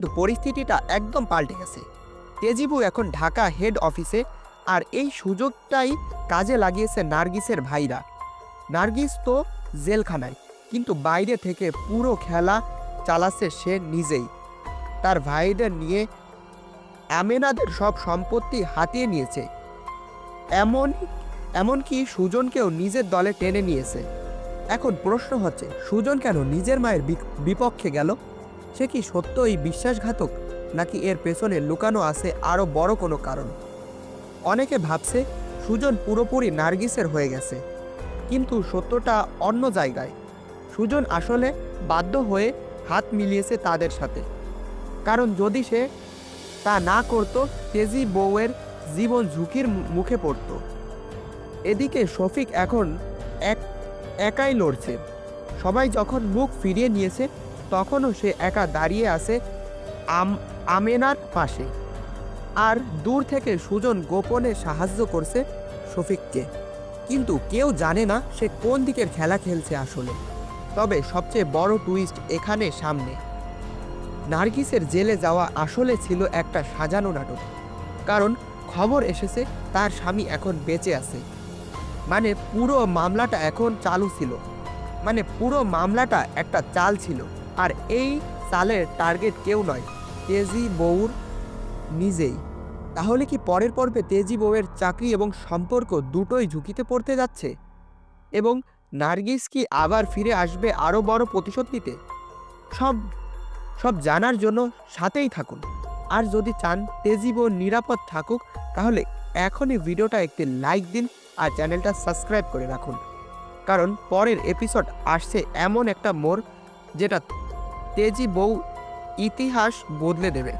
কিন্তু পরিস্থিতিটা একদম পাল্টে গেছে। তেজিবু এখন ঢাকা হেড অফিসে, আর এই সুযোগটাই কাজে লাগিয়েছে নার্গিসের ভাইরা। নার্গিস তো জেলখানায়, কিন্তু বাইরে থেকে পুরো খেলা চালাচ্ছে সে নিজেই। তার ভাইদের নিয়ে আমেনাদের সব সম্পত্তি হাতিয়ে নিয়েছে, এমন এমনকি সুজনকেও নিজের দলে টেনে নিয়েছে। এখন প্রশ্ন হচ্ছে, সুজন কেন নিজের মায়ের বিপক্ষে গেল? সে কি সত্যই বিশ্বাসঘাতক, নাকি এর পেছনে লুকানো আছে আরও বড় কোনো কারণ? অনেকে ভাবছে সুজন পুরোপুরি নার্গিসের হয়ে গেছে, কিন্তু সত্যটা অন্য জায়গায়। সুজন আসলে বাধ্য হয়ে হাত মিলিয়েছে তাদের সাথে, কারণ যদি সে তা না করত তেজি বউয়ের জীবন ঝুঁকির মুখে পড়ত। এদিকে শফিক এখন একাই লড়ছে। সবাই যখন মুখ ফিরিয়ে নিয়েছে, তখনও সে একা দাঁড়িয়ে আছে আমেনার পাশে। আর দূর থেকে সুজন গোপনে সাহায্য করছে শফিককে, কিন্তু কেউ জানে না সে কোন দিকের খেলা খেলছে আসলে। তবে সবচেয়ে বড় টুইস্ট এখানে সামনে। নার্গিসের জেলে যাওয়া আসলে ছিল একটা সাজানো নাটক, কারণ খবর এসেছে তার স্বামী এখন বেঁচে আছে। মানে পুরো মামলাটা এখন চালু ছিল, মানে পুরো মামলাটা একটা চাল ছিল। আর এই চালের টার্গেট কেউ নয়, তেজি বউর নিজেই। তাহলে কি পরের পর্বে তেজি বউয়ের চাকরি এবং সম্পর্ক দুটোই ঝুঁকিতে পড়তে যাচ্ছে? এবং নার্গিস কি আবার ফিরে আসবে আরও বড় প্রতিশোধ নিতে? সব সব জানার জন্য সাথেই থাকুন। আর যদি চান তেজি বউ নিরাপদ থাকুক, তাহলে এখনই ভিডিওটা একটি লাইক দিন আর চ্যানেলটা সাবস্ক্রাইব করে রাখুন, কারণ পরের এপিসোড আসছে এমন একটা মোড় যেটা তেজি বউ ইতিহাস বদলে দেবে।